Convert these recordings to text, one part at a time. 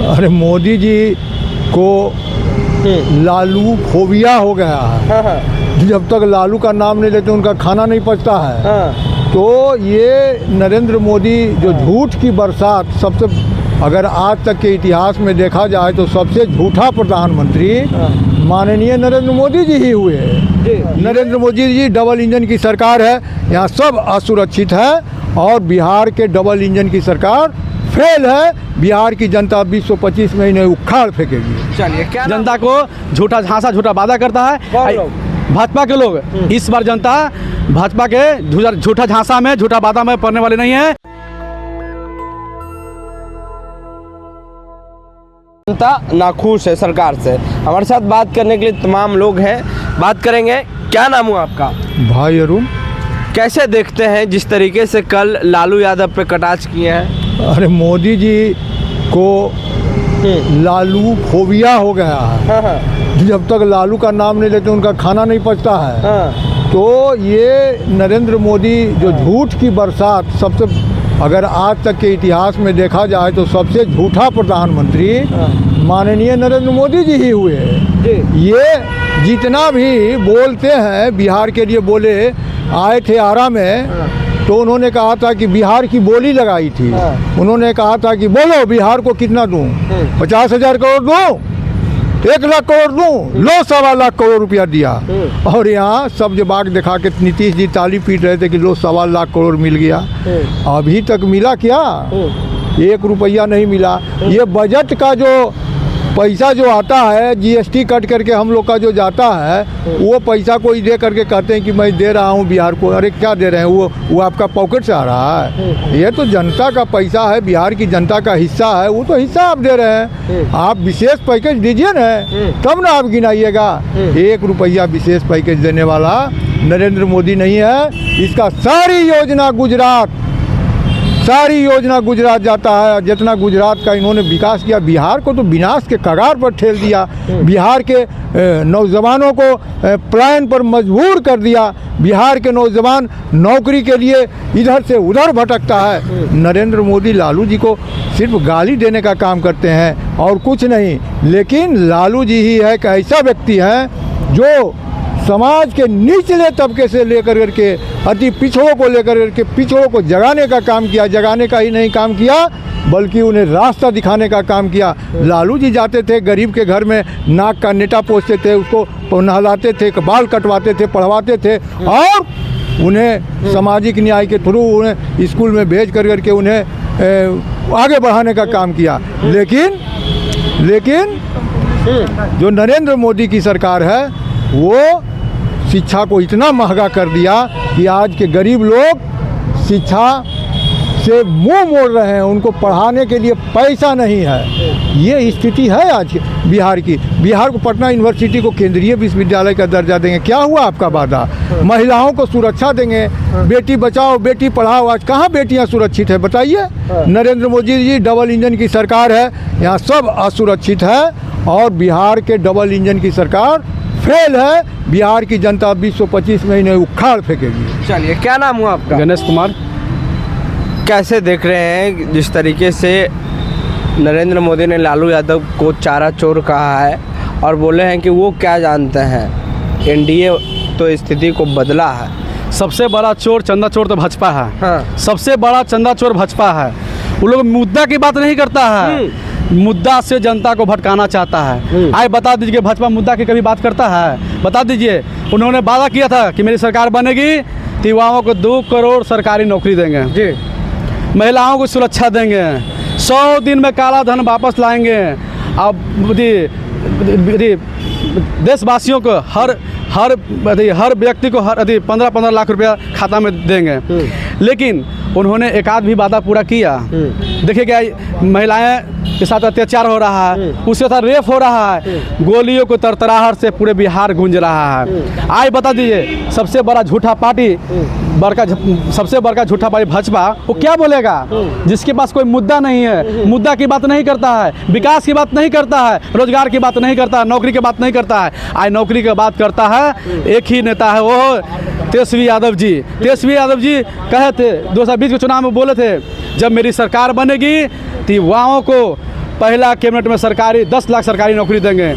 अरे मोदी जी को लालू फोबिया हो गया है। जब तक लालू का नाम नहीं लेते उनका खाना नहीं पचता है। तो ये नरेंद्र मोदी जो झूठ की बरसात, सबसे अगर आज तक के इतिहास में देखा जाए तो सबसे झूठा प्रधानमंत्री माननीय नरेंद्र मोदी जी ही हुए हैं। नरेंद्र मोदी जी डबल इंजन की सरकार है, यहाँ सब असुरक्षित है और बिहार के डबल इंजन की सरकार फेल है। बिहार की जनता 2025 में इन्हें उखाड़ फेंकेगी। चलिए, क्या जनता को झूठा झांसा झूठा वादा करता है भाजपा के लोग। इस बार जनता भाजपा के झूठा झांसा में, झूठा वादा में पड़ने वाले नहीं है। जनता नाखुश है सरकार से। हमारे साथ बात करने के लिए तमाम लोग हैं, बात करेंगे। क्या नाम हुआ आपका? भाई अरुण। कैसे देखते हैं जिस तरीके से कल लालू यादव पे कटाक्ष किए हैं? अरे मोदी जी को लालू फोबिया हो गया है। जब तक लालू का नाम नहीं लेते उनका खाना नहीं पचता है। तो ये नरेंद्र मोदी जो झूठ की बरसात, सबसे अगर आज तक के इतिहास में देखा जाए तो सबसे झूठा प्रधानमंत्री माननीय नरेंद्र मोदी जी ही हुए हैं। ये जितना भी बोलते हैं, बिहार के लिए बोले, आए थे आरा में तो उन्होंने कहा था कि बिहार की बोली लगाई थी। उन्होंने कहा था कि बोलो बिहार को कितना दूं, 50,000 करोड़ दूं, 1 लाख करोड़ दूं, लो 1.25 लाख करोड़ रुपया दिया। और यहाँ सब जबाक दिखा के नीतीश जी ताली पीट रहे थे कि लो 1.25 लाख करोड़ मिल गया। अभी तक मिला क्या? 1 रुपया नहीं मिला। ये बजट का जो पैसा जो आता है, जीएसटी कट करके हम लोग का जो जाता है, वो पैसा कोई दे करके कहते हैं कि मैं दे रहा हूँ बिहार को। अरे क्या दे रहे हैं? वो आपका पॉकेट से आ रहा है। ये तो जनता का पैसा है, बिहार की जनता का हिस्सा है, वो तो हिस्सा आप दे रहे हैं। आप विशेष पैकेज दीजिए ना, तब ना आप गिनाइएगा। 1 रुपया विशेष पैकेज देने वाला नरेंद्र मोदी नहीं है। इसका सारी योजना गुजरात जाता है। जितना गुजरात का इन्होंने विकास किया, बिहार को तो विनाश के कगार पर ठेल दिया। बिहार के नौजवानों को पलायन पर मजबूर कर दिया। बिहार के नौजवान नौकरी के लिए इधर से उधर भटकता है। नरेंद्र मोदी लालू जी को सिर्फ गाली देने का काम करते हैं और कुछ नहीं। लेकिन लालू जी ही है एक ऐसा व्यक्ति है जो समाज के निचले तबके से लेकर करके अति पिछड़ों को लेकर करके पिछड़ों को जगाने का काम किया। जगाने का ही नहीं काम किया, बल्कि उन्हें रास्ता दिखाने का काम किया। लालू जी जाते थे गरीब के घर में, नाक का नेटा पोंछते थे, उसको नहलाते थे, बाल कटवाते थे, पढ़वाते थे और उन्हें सामाजिक न्याय के थ्रू उन्हें स्कूल में भेज कर करके उन्हें आगे बढ़ाने का काम किया। लेकिन जो नरेंद्र मोदी की सरकार है वो शिक्षा को इतना महंगा कर दिया कि आज के गरीब लोग शिक्षा से मुंह मोड़ रहे हैं। उनको पढ़ाने के लिए पैसा नहीं है। ये स्थिति है आज बिहार की। बिहार को पटना यूनिवर्सिटी को केंद्रीय विश्वविद्यालय का दर्जा देंगे। क्या हुआ आपका वादा? महिलाओं को सुरक्षा देंगे, बेटी बचाओ बेटी पढ़ाओ। आज कहाँ बेटियाँ सुरक्षित है बताइए? नरेंद्र मोदी जी डबल इंजन की सरकार है, यहाँ सब असुरक्षित है और बिहार के डबल इंजन की सरकार फेल है। बिहार की जनता 2025 में इन्हें उखाड़ फेंकेगी। चलिए, क्या नाम हुआ आपका? गणेश कुमार। कैसे देख रहे हैं जिस तरीके से नरेंद्र मोदी ने लालू यादव को चारा चोर कहा है और बोले हैं कि वो क्या जानते हैं, एनडीए तो स्थिति को बदला है। सबसे बड़ा चोर चंदा चोर तो भाजपा है। सबसे बड़ा चंदा चोर भाजपा है। वो लोग मुद्दा की बात नहीं करता है, मुद्दा से जनता को भटकाना चाहता है। आए बता दीजिए, भाजपा मुद्दा की कभी बात करता है? बता दीजिए। उन्होंने वादा किया था कि मेरी सरकार बनेगी तो युवाओं को 2 करोड़ सरकारी नौकरी देंगे जी, महिलाओं को सुरक्षा देंगे, 100 दिन में काला धन वापस लाएंगे। अब देशवासियों को हर व्यक्ति को 15-15 लाख रुपया खाता में देंगे। लेकिन उन्होंने एक आध भी वादा पूरा किया? देखिए क्या महिलाएं के साथ अत्याचार हो रहा है, उसके साथ रेप हो रहा है, गोलियों को तरतराहट से पूरे बिहार गूंज रहा है। आज बता दीजिए, सबसे बड़ा झूठा पार्टी सबसे बड़ा झूठा पार्टी भाजपा, वो क्या बोलेगा? जिसके पास कोई मुद्दा नहीं है, मुद्दा की बात नहीं करता है, विकास की बात नहीं करता है, रोजगार की बात नहीं करता है, नौकरी की बात नहीं करता है। आज नौकरी की बात करता है एक ही नेता है, वो तेजस्वी यादव जी। तेजस्वी यादव जी कहे थे 2020 के चुनाव में, बोले थे जब मेरी सरकार बनेगी तो युवाओं को पहला कैबिनेट में सरकारी 10 लाख सरकारी नौकरी देंगे,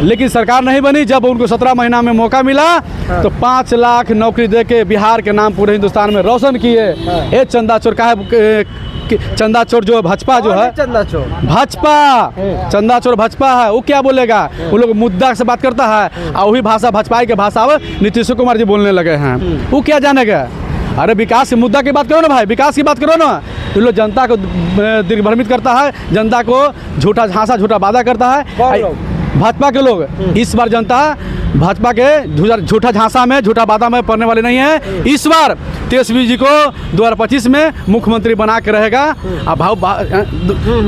लेकिन सरकार नहीं बनी। जब उनको 17 महीना में मौका मिला तो 5 लाख नौकरी दे के बिहार के नाम पूरे हिंदुस्तान में रोशन किए। ये चंदा चोर का है, चंदा चोर जो भाजपा जो है, चंदा चोर भाजपा, चंदा चोर भाजपा है। वो क्या बोलेगा, वो लोग मुद्दा से बात करता है और वही भाषा भाजपा के भाषा अब नीतीश कुमार जी बोलने लगे हैं। वो क्या जानेगा। अरे विकास के मुद्दा की बात करो ना भाई, विकास की बात करो ना। ये लोग जनता को दिग्भ्रमित करता है, जनता को झूठा झांसा झूठा वादा करता है। भाजपा के लोग इस बार जनता भाजपा के झूठा झांसा में झूठा वादा में पड़ने वाले नहीं है। इस बार तेजस्वी जी को 2025 में मुख्यमंत्री बना के रहेगा। अब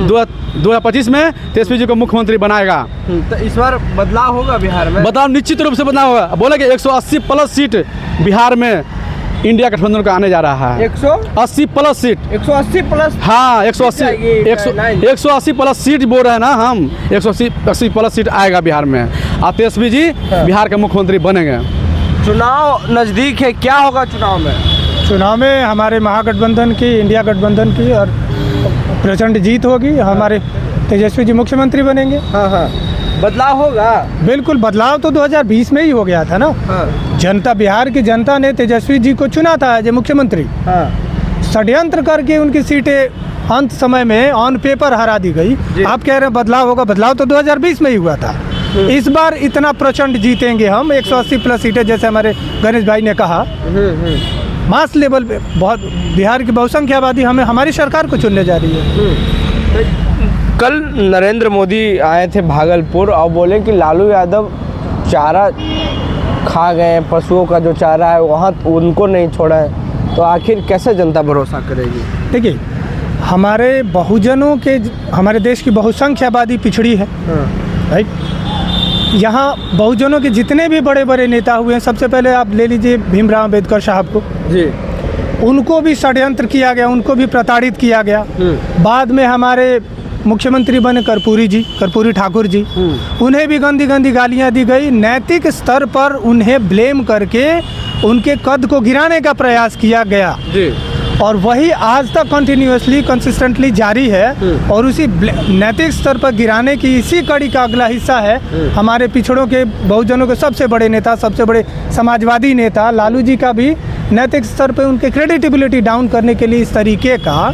2025 में तेजस्वी जी को मुख्यमंत्री बनाएगा। तो इस बार बदलाव होगा बिहार में, बदलाव निश्चित रूप से बदलाव होगा। बोले कि 180 प्लस सीट बिहार में इंडिया गठबंधन का आने जा रहा है। 180 प्लस सीट, 180 प्लस, हाँ 180 प्लस सीट बोल रहे हैं ना हम। 180 प्लस सीट आएगा बिहार में और तेजस्वी जी बिहार के मुख्यमंत्री बनेंगे। चुनाव नज़दीक है, क्या होगा चुनाव में? चुनाव में हमारे महागठबंधन की, इंडिया गठबंधन की और प्रचंड जीत होगी। हमारे तेजस्वी जी मुख्यमंत्री बनेंगे। हाँ, बदलाव होगा। बिल्कुल, बदलाव तो 2020 में ही हो गया था ना। जनता, बिहार की जनता ने तेजस्वी जी को चुना था जो मुख्यमंत्री। षड्यंत्र करके उनकी सीटें अंत समय में ऑन पेपर हरा दी गई। आप कह रहे हैं बदलाव होगा, बदलाव तो 2020 में ही हुआ था। इस बार इतना प्रचंड जीतेंगे हम, 180 प्लस सीटें, जैसे हमारे गणेश भाई ने कहा। मास लेवल पे बहुत बिहार की बहुसंख्या आबादी हमें हमारी सरकार को चुनने जा रही है। कल नरेंद्र मोदी आए थे भागलपुर और बोले कि लालू यादव चारा खा गए, पशुओं का जो चारा है वहाँ उनको नहीं छोड़ा है। तो आखिर कैसे जनता भरोसा करेगी? देखिए, हमारे बहुजनों के, हमारे देश की बहुसंख्या आबादी पिछड़ी है, राइट। यहाँ बहुजनों के जितने भी बड़े बड़े नेता हुए हैं, सबसे पहले आप ले लीजिए भीमराव अम्बेडकर साहब को जी, उनको भी षड्यंत्र किया गया, उनको भी प्रताड़ित किया गया। बाद में हमारे मुख्यमंत्री बने कर्पूरी ठाकुर जी, उन्हें भी गंदी गंदी गालियां दी गई। नैतिक स्तर पर उन्हें ब्लेम करके उनके कद को गिराने का प्रयास किया गया जी। और वही आज तक कंटिन्यूअसली कंसिस्टेंटली जारी है। और उसी नैतिक स्तर पर गिराने की इसी कड़ी का अगला हिस्सा है हमारे पिछड़ों के, बहुजनों के सबसे बड़े नेता, सबसे बड़े समाजवादी नेता लालू जी का भी नैतिक स्तर पर उनके क्रेडिटेबिलिटी डाउन करने के लिए इस तरीके का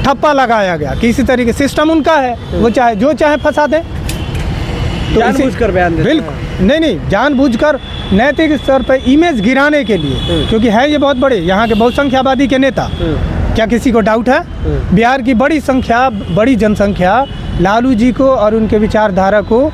ठप्पा लगाया गया कि इसी तरीके सिस्टम उनका है, वो चाहे जो चाहे फंसा दे। तो जानबूझकर बयान देते हैं। बिल्कुल नहीं, जानबूझकर नैतिक स्तर पर इमेज गिराने के लिए, क्योंकि है ये बहुत बड़े यहाँ के बहुसंख्या आबादी के नेता। क्या किसी को डाउट है? बिहार की बड़ी जनसंख्या लालू जी को और उनके विचारधारा को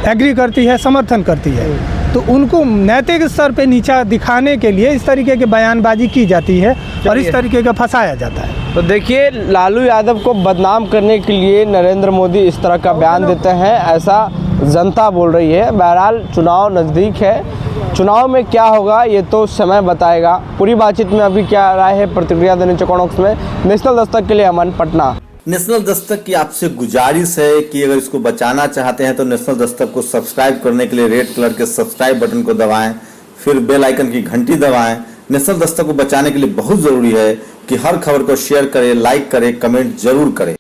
एग्री करती है, समर्थन करती है। तो उनको नैतिक स्तर पे नीचा दिखाने के लिए इस तरीके की बयानबाजी की जाती है और इस तरीके का फंसाया जाता है। तो देखिए, लालू यादव को बदनाम करने के लिए नरेंद्र मोदी इस तरह का बयान देते हैं, ऐसा जनता बोल रही है। बहरहाल चुनाव नज़दीक है, चुनाव में क्या होगा ये तो समय बताएगा। पूरी बातचीत में अभी क्या राय है, प्रतिक्रिया देने चौकॉक्स में। नेशनल दस्तक के लिए अमन, पटना। नेशनल दस्तक की आपसे गुजारिश है कि अगर इसको बचाना चाहते हैं तो नेशनल दस्तक को सब्सक्राइब करने के लिए रेड कलर के सब्सक्राइब बटन को दबाएं, फिर बेल आइकन की घंटी दबाएं। नेशनल दस्तक को बचाने के लिए बहुत जरूरी है कि हर खबर को शेयर करें, लाइक करें, कमेंट जरूर करें।